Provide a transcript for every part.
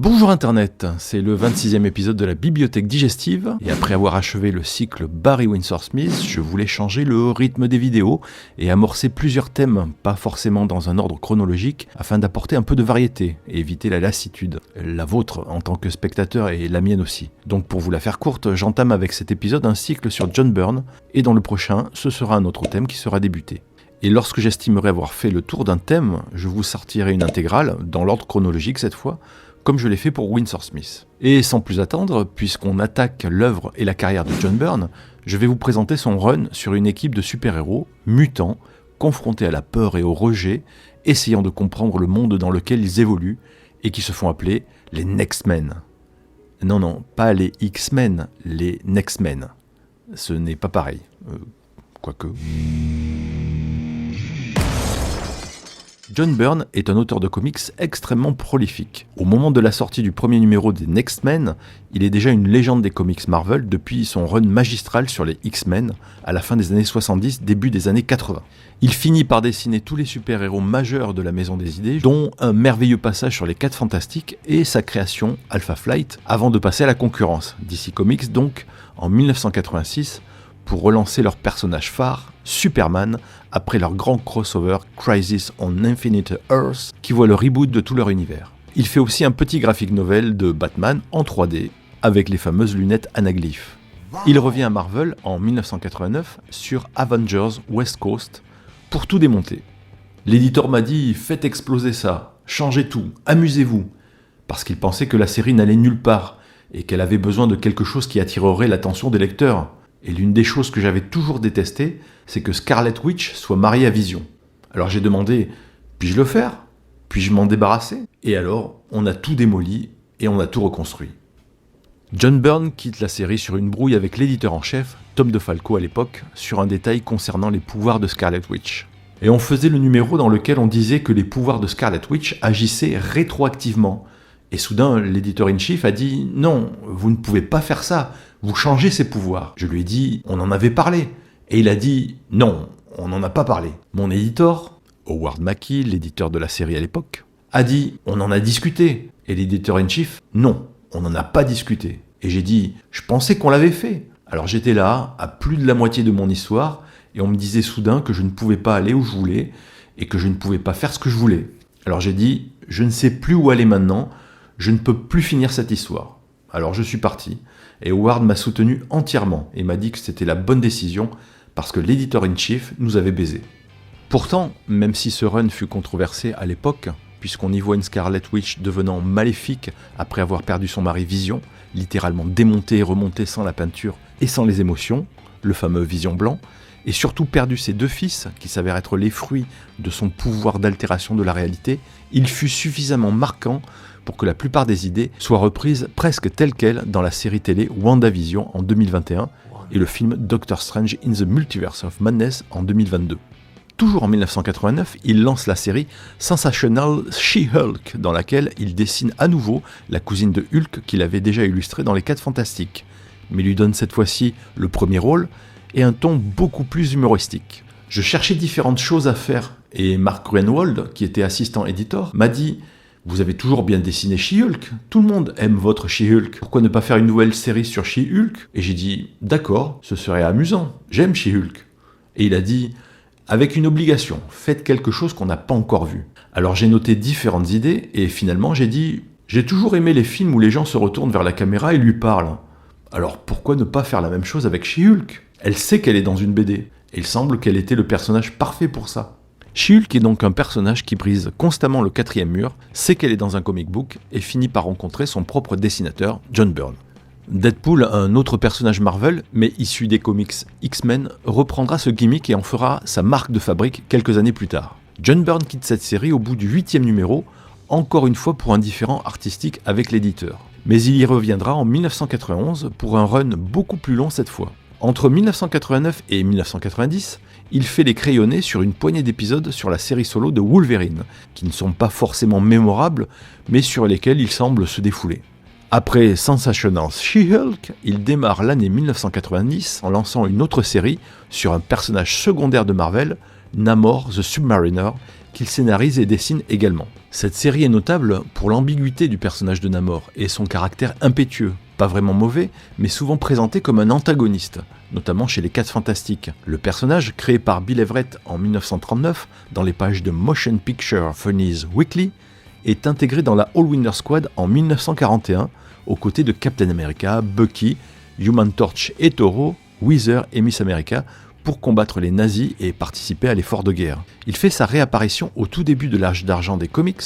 Bonjour Internet, c'est le 26e épisode de la Bibliothèque Digestive, et après avoir achevé le cycle Barry Windsor Smith, je voulais changer le rythme des vidéos et amorcer plusieurs thèmes, pas forcément dans un ordre chronologique, afin d'apporter un peu de variété et éviter la lassitude, la vôtre en tant que spectateur et la mienne aussi. Donc pour vous la faire courte, j'entame avec cet épisode un cycle sur John Byrne, et dans le prochain, ce sera un autre thème qui sera débuté. Et lorsque j'estimerai avoir fait le tour d'un thème, je vous sortirai une intégrale, dans l'ordre chronologique cette fois, comme je l'ai fait pour Windsor Smith. Et sans plus attendre, puisqu'on attaque l'œuvre et la carrière de John Byrne, je vais vous présenter son run sur une équipe de super-héros, mutants, confrontés à la peur et au rejet, essayant de comprendre le monde dans lequel ils évoluent, et qui se font appeler les Next Men. Non, pas les X-Men, les Next Men. Ce n'est pas pareil. Quoique... John Byrne est un auteur de comics extrêmement prolifique. Au moment de la sortie du premier numéro des Next Men, il est déjà une légende des comics Marvel depuis son run magistral sur les X-Men à la fin des années 70, début des années 80. Il finit par dessiner tous les super-héros majeurs de la Maison des Idées, dont un merveilleux passage sur les 4 Fantastiques et sa création Alpha Flight, avant de passer à la concurrence, DC Comics donc, en 1986, pour relancer leur personnage phare, Superman, après leur grand crossover Crisis on Infinite Earths, qui voit le reboot de tout leur univers. Il fait aussi un petit graphic novel de Batman en 3D, avec les fameuses lunettes anaglyphes. Il revient à Marvel en 1989 sur Avengers West Coast pour tout démonter. L'éditeur m'a dit « Faites exploser ça, changez tout, amusez-vous », parce qu'il pensait que la série n'allait nulle part, et qu'elle avait besoin de quelque chose qui attirerait l'attention des lecteurs. Et l'une des choses que j'avais toujours détestées, c'est que Scarlet Witch soit mariée à Vision. Alors j'ai demandé, puis-je le faire ? Puis-je m'en débarrasser ? Et alors, on a tout démoli et on a tout reconstruit. John Byrne quitte la série sur une brouille avec l'éditeur en chef, Tom DeFalco à l'époque, sur un détail concernant les pouvoirs de Scarlet Witch. Et on faisait le numéro dans lequel on disait que les pouvoirs de Scarlet Witch agissaient rétroactivement. Et soudain, l'éditeur-in-chief a dit « Non, vous ne pouvez pas faire ça, vous changez ses pouvoirs. » Je lui ai dit « On en avait parlé. » Et il a dit « Non, on n'en a pas parlé. » Mon éditeur, Howard Mackie, l'éditeur de la série à l'époque, a dit « On en a discuté. » Et l'éditeur-in-chief « Non, on n'en a pas discuté. » Et j'ai dit « Je pensais qu'on l'avait fait. » Alors j'étais là, à plus de la moitié de mon histoire, et on me disait soudain que je ne pouvais pas aller où je voulais, et que je ne pouvais pas faire ce que je voulais. Alors j'ai dit « Je ne sais plus où aller maintenant. Je ne peux plus finir cette histoire. » Alors je suis parti, et Howard m'a soutenu entièrement et m'a dit que c'était la bonne décision parce que l'éditeur-in-chief nous avait baisés. Pourtant, même si ce run fut controversé à l'époque, puisqu'on y voit une Scarlet Witch devenant maléfique après avoir perdu son mari Vision, littéralement démontée et remontée sans la peinture et sans les émotions, le fameux Vision blanc, et surtout perdu ses 2 fils, qui s'avèrent être les fruits de son pouvoir d'altération de la réalité, il fut suffisamment marquant pour que la plupart des idées soient reprises presque telles quelles dans la série télé WandaVision en 2021 et le film Doctor Strange in the Multiverse of Madness en 2022. Toujours en 1989, il lance la série Sensational She-Hulk, dans laquelle il dessine à nouveau la cousine de Hulk qu'il avait déjà illustrée dans les 4 Fantastiques, mais lui donne cette fois-ci le premier rôle et un ton beaucoup plus humoristique. Je cherchais différentes choses à faire, et Mark Greenwald, qui était assistant éditeur, m'a dit « Vous avez toujours bien dessiné She-Hulk, tout le monde aime votre She-Hulk, pourquoi ne pas faire une nouvelle série sur She-Hulk ?» Et j'ai dit « D'accord, ce serait amusant, j'aime She-Hulk. » Et il a dit « Avec une obligation, faites quelque chose qu'on n'a pas encore vu. » Alors j'ai noté différentes idées, et finalement j'ai dit « J'ai toujours aimé les films où les gens se retournent vers la caméra et lui parlent. Alors pourquoi ne pas faire la même chose avec She-Hulk ? Elle sait qu'elle est dans une BD, et il semble qu'elle était le personnage parfait pour ça. » She-Hulk est donc un personnage qui brise constamment le 4e mur, sait qu'elle est dans un comic book et finit par rencontrer son propre dessinateur, John Byrne. Deadpool, un autre personnage Marvel, mais issu des comics X-Men, reprendra ce gimmick et en fera sa marque de fabrique quelques années plus tard. John Byrne quitte cette série au bout du 8e numéro, encore une fois pour un différend artistique avec l'éditeur. Mais il y reviendra en 1991 pour un run beaucoup plus long cette fois. Entre 1989 et 1990, il fait les crayonnés sur une poignée d'épisodes sur la série solo de Wolverine, qui ne sont pas forcément mémorables, mais sur lesquels il semble se défouler. Après Sensational She-Hulk, il démarre l'année 1990 en lançant une autre série sur un personnage secondaire de Marvel, Namor the Submariner, qu'il scénarise et dessine également. Cette série est notable pour l'ambiguïté du personnage de Namor et son caractère impétueux, pas vraiment mauvais, mais souvent présenté comme un antagoniste, notamment chez les 4 Fantastiques. Le personnage, créé par Bill Everett en 1939 dans les pages de Motion Picture Funnies Weekly, est intégré dans la All-Winder Squad en 1941, aux côtés de Captain America, Bucky, Human Torch et Toro, Weezer et Miss America, pour combattre les nazis et participer à l'effort de guerre. Il fait sa réapparition au tout début de l'âge d'argent des comics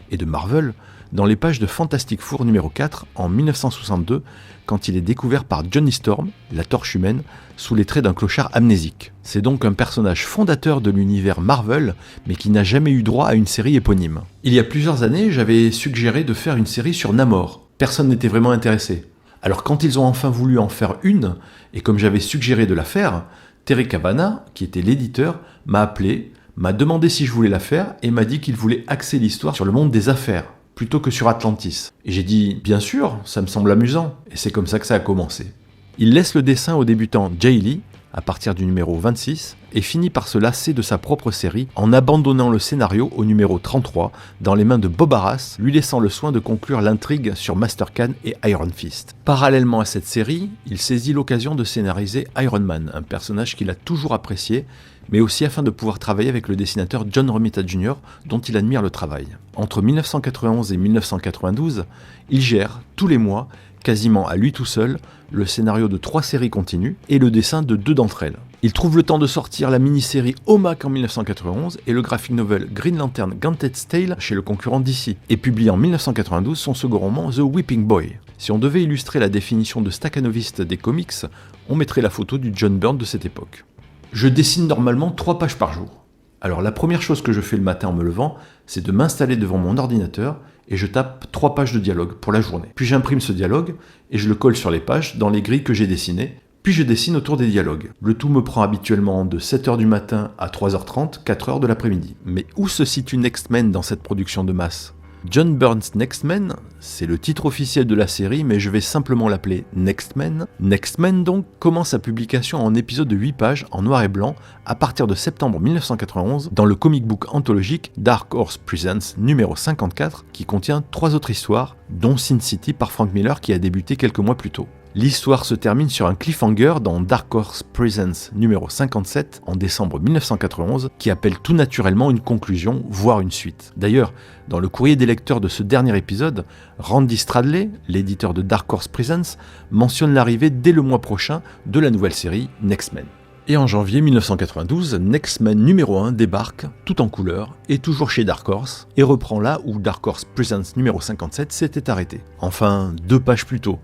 et de Marvel, dans les pages de Fantastic Four numéro 4 en 1962, quand il est découvert par Johnny Storm, la torche humaine, sous les traits d'un clochard amnésique. C'est donc un personnage fondateur de l'univers Marvel, mais qui n'a jamais eu droit à une série éponyme. Il y a plusieurs années, j'avais suggéré de faire une série sur Namor. Personne n'était vraiment intéressé. Alors quand ils ont enfin voulu en faire une, et comme j'avais suggéré de la faire, Terry Cabana, qui était l'éditeur, m'a appelé, m'a demandé si je voulais la faire, et m'a dit qu'il voulait axer l'histoire sur le monde des affaires, plutôt que sur Atlantis. Et j'ai dit, bien sûr, ça me semble amusant, et c'est comme ça que ça a commencé. Il laisse le dessin au débutant Jay Lee, à partir du numéro 26, et finit par se lasser de sa propre série en abandonnant le scénario au numéro 33 dans les mains de Bob Arras, lui laissant le soin de conclure l'intrigue sur Master Khan et Iron Fist. Parallèlement à cette série, il saisit l'occasion de scénariser Iron Man, un personnage qu'il a toujours apprécié, mais aussi afin de pouvoir travailler avec le dessinateur John Romita Jr., dont il admire le travail. Entre 1991 et 1992, il gère, tous les mois, quasiment à lui tout seul, le scénario de 3 séries continues et le dessin de 2 d'entre elles. Il trouve le temps de sortir la mini-série OMAC en 1991 et le graphic novel Green Lantern Gauntlet's Tale chez le concurrent DC, et publie en 1992 son second roman The Whipping Boy. Si on devait illustrer la définition de staccanoviste des comics, on mettrait la photo du John Byrne de cette époque. Je dessine normalement 3 pages par jour. Alors la première chose que je fais le matin en me levant, c'est de m'installer devant mon ordinateur et je tape 3 pages de dialogue pour la journée. Puis j'imprime ce dialogue et je le colle sur les pages dans les grilles que j'ai dessinées, puis je dessine autour des dialogues. Le tout me prend habituellement de 7h du matin à 3h30, 4h de l'après-midi. Mais où se situe Next Men dans cette production de masse ? John Byrne's Next Men, c'est le titre officiel de la série, mais je vais simplement l'appeler Next Men. Next Men donc commence sa publication en épisode de 8 pages en noir et blanc à partir de septembre 1991 dans le comic book anthologique Dark Horse Presents numéro 54 qui contient 3 autres histoires, dont Sin City par Frank Miller qui a débuté quelques mois plus tôt. L'histoire se termine sur un cliffhanger dans Dark Horse Presents numéro 57 en décembre 1991 qui appelle tout naturellement une conclusion, voire une suite. D'ailleurs, dans le courrier des lecteurs de ce dernier épisode, Randy Stradley, l'éditeur de Dark Horse Presents, mentionne l'arrivée dès le mois prochain de la nouvelle série Next Men. Et en janvier 1992, Next Men numéro 1 débarque, tout en couleur, et toujours chez Dark Horse, et reprend là où Dark Horse Presents numéro 57 s'était arrêté. Enfin, 2 pages plus tôt.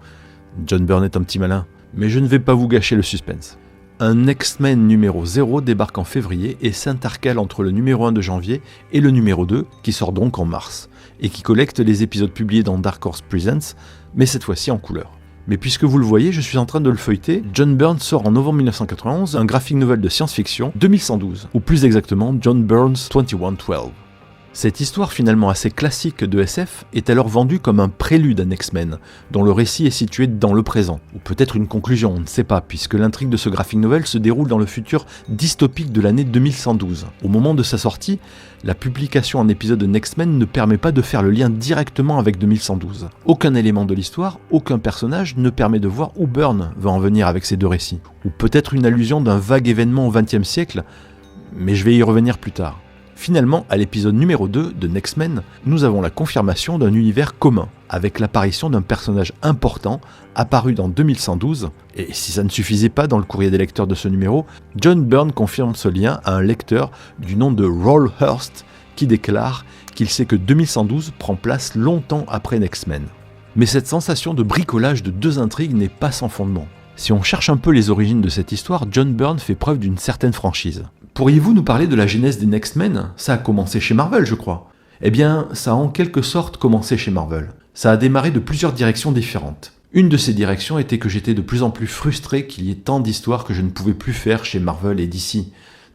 John Byrne est un petit malin, mais je ne vais pas vous gâcher le suspense. Un Next Men numéro 0 débarque en février et s'intercale entre le numéro 1 de janvier et le numéro 2, qui sort donc en mars, et qui collecte les épisodes publiés dans Dark Horse Presents, mais cette fois-ci en couleur. Mais puisque vous le voyez, je suis en train de le feuilleter, John Byrne sort en novembre 1991 un graphic novel de science-fiction 2112, ou plus exactement John Byrne's 2112. Cette histoire finalement assez classique de SF est alors vendue comme un prélude à Next Men, dont le récit est situé dans le présent, ou peut-être une conclusion, on ne sait pas, puisque l'intrigue de ce graphic novel se déroule dans le futur dystopique de l'année 2112. Au moment de sa sortie, la publication en épisode de Next Men ne permet pas de faire le lien directement avec 2112. Aucun élément de l'histoire, aucun personnage ne permet de voir où Byrne va en venir avec ces 2 récits, ou peut-être une allusion d'un vague événement au XXe siècle, mais je vais y revenir plus tard. Finalement, à l'épisode numéro 2 de Next Men, nous avons la confirmation d'un univers commun, avec l'apparition d'un personnage important apparu dans 2112, et si ça ne suffisait pas dans le courrier des lecteurs de ce numéro, John Byrne confirme ce lien à un lecteur du nom de Roll Hurst, qui déclare qu'il sait que 2112 prend place longtemps après Next Men. Mais cette sensation de bricolage de 2 intrigues n'est pas sans fondement. Si on cherche un peu les origines de cette histoire, John Byrne fait preuve d'une certaine franchise. Pourriez-vous nous parler de la genèse des Next Men ? Ça a commencé chez Marvel, je crois. Eh bien, ça a en quelque sorte commencé chez Marvel. Ça a démarré de plusieurs directions différentes. Une de ces directions était que j'étais de plus en plus frustré qu'il y ait tant d'histoires que je ne pouvais plus faire chez Marvel et DC.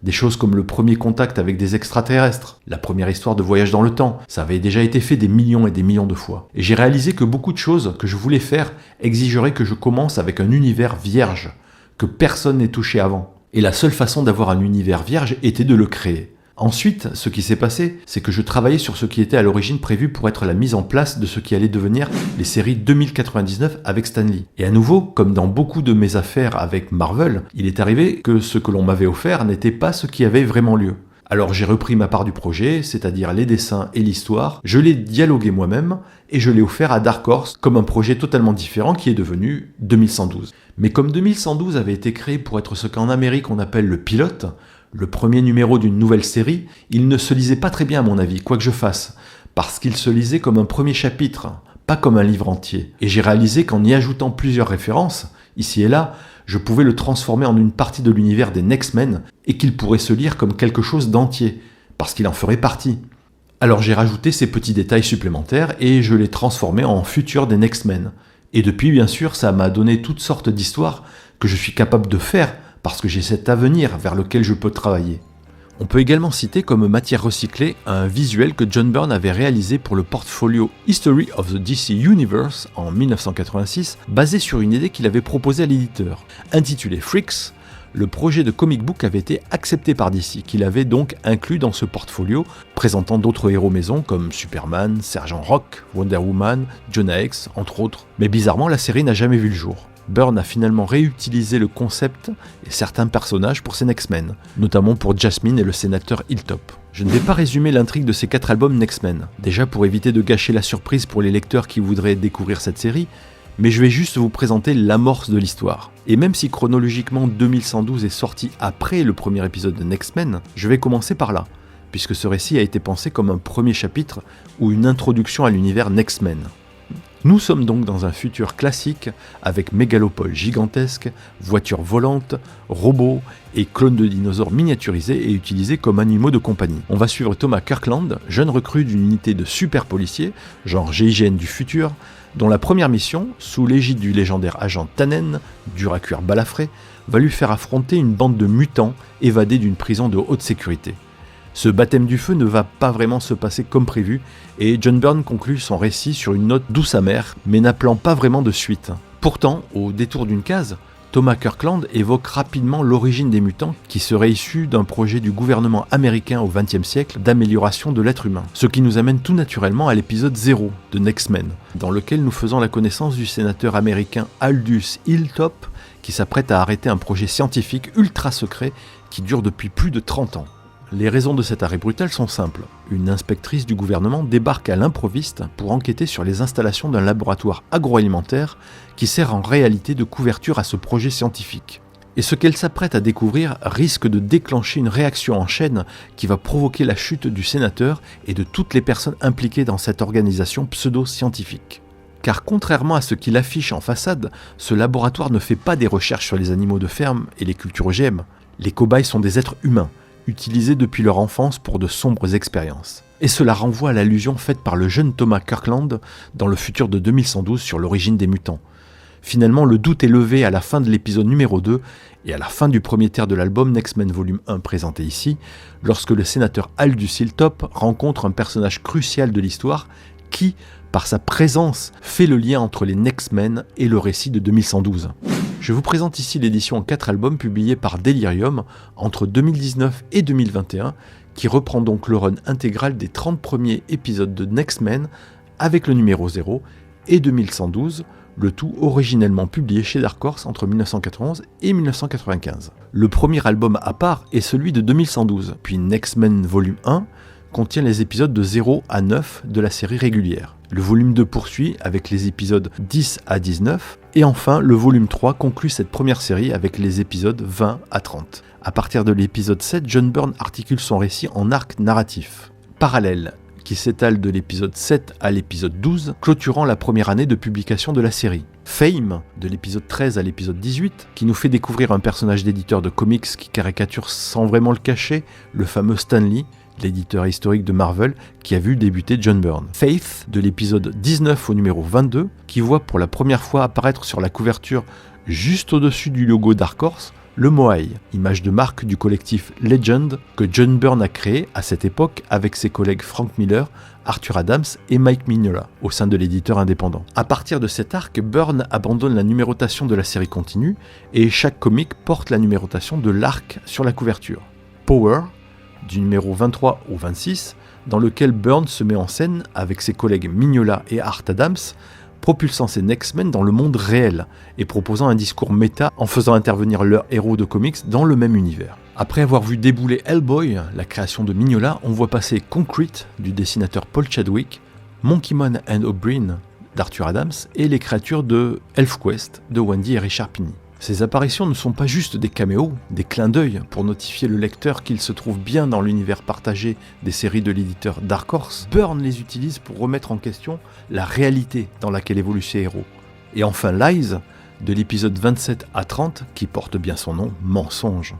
Des choses comme le premier contact avec des extraterrestres, la première histoire de voyage dans le temps, ça avait déjà été fait des millions et des millions de fois. Et j'ai réalisé que beaucoup de choses que je voulais faire exigeraient que je commence avec un univers vierge, que personne n'ait touché avant. Et la seule façon d'avoir un univers vierge était de le créer. Ensuite, ce qui s'est passé, c'est que je travaillais sur ce qui était à l'origine prévu pour être la mise en place de ce qui allait devenir les séries 2099 avec Stan Lee. Et à nouveau, comme dans beaucoup de mes affaires avec Marvel, il est arrivé que ce que l'on m'avait offert n'était pas ce qui avait vraiment lieu. Alors j'ai repris ma part du projet, c'est-à-dire les dessins et l'histoire, je l'ai dialogué moi-même et je l'ai offert à Dark Horse comme un projet totalement différent qui est devenu 2112. Mais comme 2112 avait été créé pour être ce qu'en Amérique on appelle le pilote, le premier numéro d'une nouvelle série, il ne se lisait pas très bien à mon avis, quoi que je fasse, parce qu'il se lisait comme un premier chapitre, pas comme un livre entier. Et j'ai réalisé qu'en y ajoutant plusieurs références, ici et là, je pouvais le transformer en une partie de l'univers des Next-Men et qu'il pourrait se lire comme quelque chose d'entier, parce qu'il en ferait partie. Alors j'ai rajouté ces petits détails supplémentaires et je l'ai transformé en futur des Next-Men. Et depuis, bien sûr, ça m'a donné toutes sortes d'histoires que je suis capable de faire parce que j'ai cet avenir vers lequel je peux travailler. On peut également citer comme matière recyclée un visuel que John Byrne avait réalisé pour le portfolio History of the DC Universe en 1986, basé sur une idée qu'il avait proposée à l'éditeur. Intitulé Freaks, le projet de comic book avait été accepté par DC, qu'il avait donc inclus dans ce portfolio, présentant d'autres héros maison comme Superman, Sergent Rock, Wonder Woman, Jonah Hex, entre autres. Mais bizarrement, la série n'a jamais vu le jour. Byrne a finalement réutilisé le concept et certains personnages pour ses Next-Men, notamment pour Jasmine et le sénateur Hilltop. Je ne vais pas résumer l'intrigue de ces 4 albums Next-Men, déjà pour éviter de gâcher la surprise pour les lecteurs qui voudraient découvrir cette série, mais je vais juste vous présenter l'amorce de l'histoire. Et même si chronologiquement 2112 est sorti après le premier épisode de Next-Men, je vais commencer par là, puisque ce récit a été pensé comme un premier chapitre ou une introduction à l'univers Next-Men. Nous sommes donc dans un futur classique avec mégalopoles gigantesques, voitures volantes, robots et clones de dinosaures miniaturisés et utilisés comme animaux de compagnie. On va suivre Thomas Kirkland, jeune recrue d'une unité de super policiers, genre GIGN du futur, dont la première mission, sous l'égide du légendaire agent Tannen, dur à cuire balafré, va lui faire affronter une bande de mutants évadés d'une prison de haute sécurité. Ce baptême du feu ne va pas vraiment se passer comme prévu, et John Byrne conclut son récit sur une note douce amère, mais n'appelant pas vraiment de suite. Pourtant, au détour d'une case, Thomas Kirkland évoque rapidement l'origine des mutants qui serait issue d'un projet du gouvernement américain au XXe siècle d'amélioration de l'être humain. Ce qui nous amène tout naturellement à l'épisode 0 de Next-Men, dans lequel nous faisons la connaissance du sénateur américain Aldous Hilltop qui s'apprête à arrêter un projet scientifique ultra secret qui dure depuis plus de 30 ans. Les raisons de cet arrêt brutal sont simples. Une inspectrice du gouvernement débarque à l'improviste pour enquêter sur les installations d'un laboratoire agroalimentaire qui sert en réalité de couverture à ce projet scientifique. Et ce qu'elle s'apprête à découvrir risque de déclencher une réaction en chaîne qui va provoquer la chute du sénateur et de toutes les personnes impliquées dans cette organisation pseudo-scientifique. Car contrairement à ce qu'il affiche en façade, ce laboratoire ne fait pas des recherches sur les animaux de ferme et les cultures OGM. Les cobayes sont des êtres humains, utilisés depuis leur enfance pour de sombres expériences. Et cela renvoie à l'allusion faite par le jeune Thomas Kirkland dans le futur de 2112 sur l'origine des mutants. Finalement, le doute est levé à la fin de l'épisode numéro 2 et à la fin du premier tiers de l'album Next-Men Volume 1 présenté ici, lorsque le sénateur Aldous Hilltop rencontre un personnage crucial de l'histoire qui, par sa présence, fait le lien entre les Next-Men et le récit de 2112. Je vous présente ici l'édition en 4 albums publiée par Delirium entre 2019 et 2021, qui reprend donc le run intégral des 30 premiers épisodes de Next-Men avec le numéro 0 et 2112, le tout originellement publié chez Dark Horse entre 1991 et 1995. Le premier album à part est celui de 2112, puis Next-Men Volume 1 contient les épisodes de 0 à 9 de la série régulière. Le volume 2 poursuit avec les épisodes 10 à 19, et enfin le volume 3 conclut cette première série avec les épisodes 20 à 30. À partir de l'épisode 7, John Byrne articule son récit en arc narratif parallèle, qui s'étale de l'épisode 7 à l'épisode 12, clôturant la première année de publication de la série. Fame, de l'épisode 13 à l'épisode 18, qui nous fait découvrir un personnage d'éditeur de comics qui caricature sans vraiment le cacher le fameux Stan Lee, l'éditeur historique de Marvel qui a vu débuter John Byrne. Faith, de l'épisode 19 au numéro 22, qui voit pour la première fois apparaître sur la couverture, juste au-dessus du logo Dark Horse, le Moai, image de marque du collectif Legend que John Byrne a créé à cette époque avec ses collègues Frank Miller, Arthur Adams et Mike Mignola au sein de l'éditeur indépendant. À partir de cet arc, Byrne abandonne la numérotation de la série continue et chaque comic porte la numérotation de l'arc sur la couverture. Power, du numéro 23 au 26, dans lequel Byrne se met en scène avec ses collègues Mignola et Art Adams, propulsant ces X-Men dans le monde réel et proposant un discours méta en faisant intervenir leurs héros de comics dans le même univers. Après avoir vu débouler Hellboy, la création de Mignola, on voit passer Concrete du dessinateur Paul Chadwick, Monkeyman and O'Brien d'Arthur Adams et les créatures de ElfQuest de Wendy et Richard Pini. Ces apparitions ne sont pas juste des caméos, des clins d'œil pour notifier le lecteur qu'il se trouve bien dans l'univers partagé des séries de l'éditeur Dark Horse. Byrne les utilise pour remettre en question la réalité dans laquelle évoluent ses héros. Et enfin Lies, de l'épisode 27 à 30, qui porte bien son nom, Mensonge.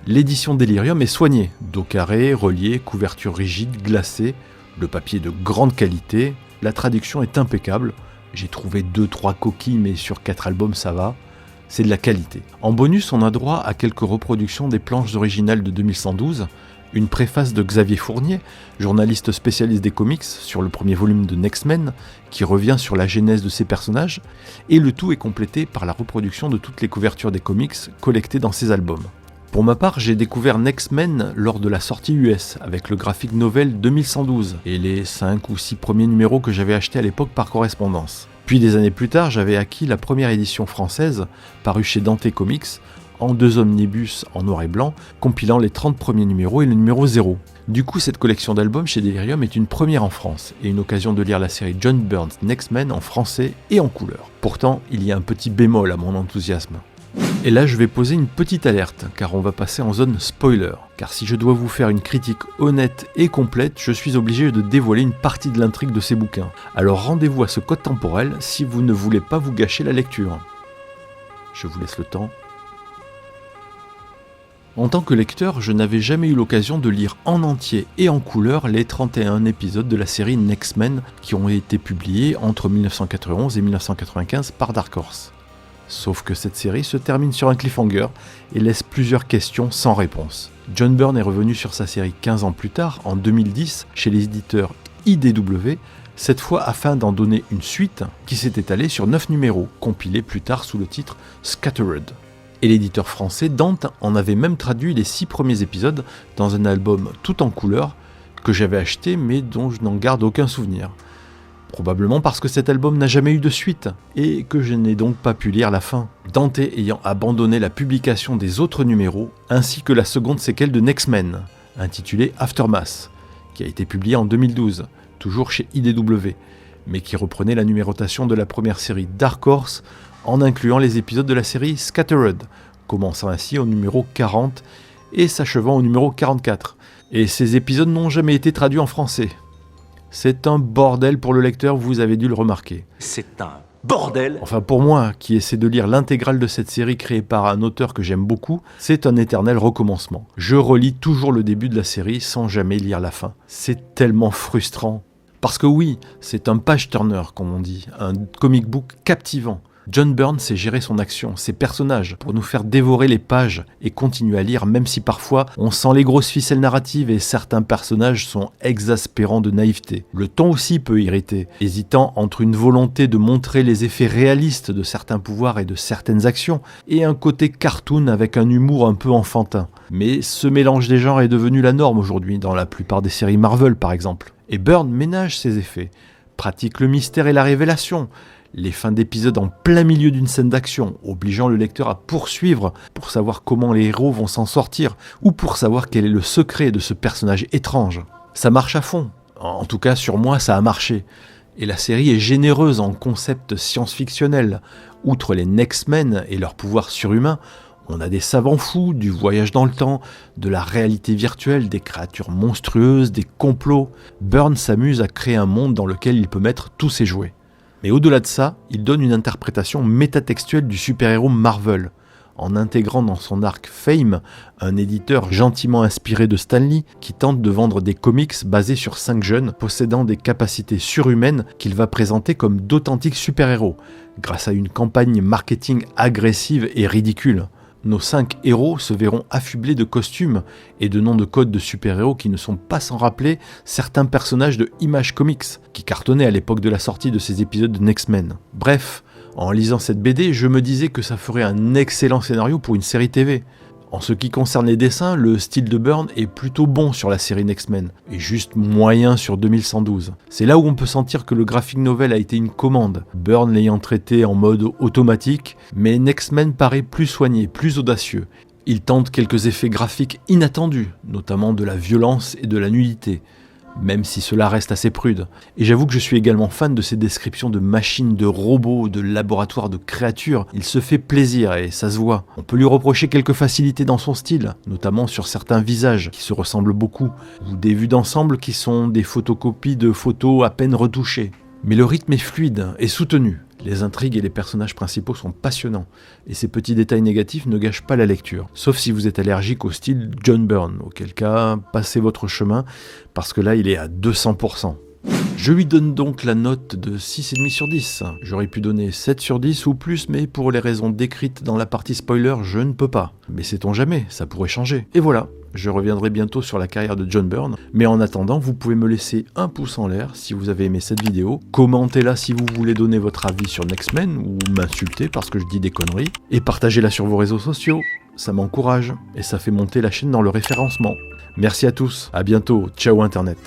L'édition Delirium est soignée, dos carré, relié, couverture rigide, glacée, le papier de grande qualité, la traduction est impeccable, j'ai trouvé 2-3 coquilles mais sur 4 albums ça va. C'est de la qualité. En bonus, on a droit à quelques reproductions des planches originales de 2112, une préface de Xavier Fournier, journaliste spécialiste des comics, sur le premier volume de X-Men, qui revient sur la genèse de ces personnages, et le tout est complété par la reproduction de toutes les couvertures des comics collectées dans ces albums. Pour ma part, j'ai découvert X-Men lors de la sortie US, avec le graphic novel 2112, et les 5 ou 6 premiers numéros que j'avais achetés à l'époque par correspondance. Puis des années plus tard, j'avais acquis la première édition française, parue chez Dante Comics, en 2 omnibus en noir et blanc, compilant les 30 premiers numéros et le numéro 0. Du coup, cette collection d'albums chez Delirium est une première en France, et une occasion de lire la série John Byrne's X-Men en français et en couleur. Pourtant, il y a un petit bémol à mon enthousiasme. Et là, je vais poser une petite alerte, car on va passer en zone spoiler. Car si je dois vous faire une critique honnête et complète, je suis obligé de dévoiler une partie de l'intrigue de ces bouquins. Alors rendez-vous à ce code temporel si vous ne voulez pas vous gâcher la lecture. Je vous laisse le temps. En tant que lecteur, je n'avais jamais eu l'occasion de lire en entier et en couleur les 31 épisodes de la série X-Men qui ont été publiés entre 1991 et 1995 par Dark Horse. Sauf que cette série se termine sur un cliffhanger et laisse plusieurs questions sans réponse. John Byrne est revenu sur sa série 15 ans plus tard, en 2010, chez les éditeurs IDW, cette fois afin d'en donner une suite qui s'est étalée sur 9 numéros, compilés plus tard sous le titre Scattered. Et l'éditeur français Dante en avait même traduit les 6 premiers épisodes dans un album tout en couleur que j'avais acheté mais dont je n'en garde aucun souvenir. Probablement parce que cet album n'a jamais eu de suite, et que je n'ai donc pas pu lire la fin. Dante ayant abandonné la publication des autres numéros, ainsi que la seconde séquelle de X-Men, intitulée Aftermath, qui a été publiée en 2012, toujours chez IDW, mais qui reprenait la numérotation de la première série Dark Horse, en incluant les épisodes de la série Scattered, commençant ainsi au numéro 40 et s'achevant au numéro 44. Et ces épisodes n'ont jamais été traduits en français. C'est un bordel pour le lecteur, vous avez dû le remarquer. C'est un bordel. Enfin pour moi, qui essaie de lire l'intégrale de cette série créée par un auteur que j'aime beaucoup, c'est un éternel recommencement. Je relis toujours le début de la série sans jamais lire la fin. C'est tellement frustrant. Parce que oui, c'est un page-turner, comme on dit, un comic book captivant. John Byrne sait gérer son action, ses personnages, pour nous faire dévorer les pages et continuer à lire, même si parfois on sent les grosses ficelles narratives et certains personnages sont exaspérants de naïveté. Le ton aussi peut irriter, hésitant entre une volonté de montrer les effets réalistes de certains pouvoirs et de certaines actions, et un côté cartoon avec un humour un peu enfantin. Mais ce mélange des genres est devenu la norme aujourd'hui, dans la plupart des séries Marvel par exemple. Et Byrne ménage ces effets, pratique le mystère et la révélation, les fins d'épisode en plein milieu d'une scène d'action, obligeant le lecteur à poursuivre pour savoir comment les héros vont s'en sortir, ou pour savoir quel est le secret de ce personnage étrange. Ça marche à fond. En tout cas, sur moi, ça a marché. Et la série est généreuse en concepts science-fictionnels. Outre les X-Men et leurs pouvoirs surhumains, on a des savants fous, du voyage dans le temps, de la réalité virtuelle, des créatures monstrueuses, des complots. Byrne s'amuse à créer un monde dans lequel il peut mettre tous ses jouets. Mais au-delà de ça, il donne une interprétation métatextuelle du super-héros Marvel, en intégrant dans son arc Fame un éditeur gentiment inspiré de Stan Lee qui tente de vendre des comics basés sur 5 jeunes possédant des capacités surhumaines qu'il va présenter comme d'authentiques super-héros, grâce à une campagne marketing agressive et ridicule. Nos 5 héros se verront affublés de costumes et de noms de codes de super-héros qui ne sont pas sans rappeler certains personnages de Image Comics, qui cartonnaient à l'époque de la sortie de ces épisodes de X-Men. Bref, en lisant cette BD, je me disais que ça ferait un excellent scénario pour une série TV. En ce qui concerne les dessins, le style de Byrne est plutôt bon sur la série Next Men, et juste moyen sur 2112. C'est là où on peut sentir que le graphic novel a été une commande, Byrne l'ayant traité en mode automatique, mais Next Men paraît plus soigné, plus audacieux. Il tente quelques effets graphiques inattendus, notamment de la violence et de la nudité, même si cela reste assez prude. Et j'avoue que je suis également fan de ces descriptions de machines, de robots, de laboratoires de créatures. Il se fait plaisir et ça se voit. On peut lui reprocher quelques facilités dans son style, notamment sur certains visages qui se ressemblent beaucoup, ou des vues d'ensemble qui sont des photocopies de photos à peine retouchées. Mais le rythme est fluide et soutenu. Les intrigues et les personnages principaux sont passionnants, et ces petits détails négatifs ne gâchent pas la lecture, sauf si vous êtes allergique au style John Byrne, auquel cas, passez votre chemin, parce que là il est à 200%. Je lui donne donc la note de 6,5 sur 10. J'aurais pu donner 7 sur 10 ou plus, mais pour les raisons décrites dans la partie spoiler, je ne peux pas. Mais sait-on jamais, ça pourrait changer. Et voilà, je reviendrai bientôt sur la carrière de John Byrne, mais en attendant, vous pouvez me laisser un pouce en l'air si vous avez aimé cette vidéo, commentez-la si vous voulez donner votre avis sur Next Men, ou m'insulter parce que je dis des conneries, et partagez-la sur vos réseaux sociaux, ça m'encourage, et ça fait monter la chaîne dans le référencement. Merci à tous, à bientôt, ciao Internet.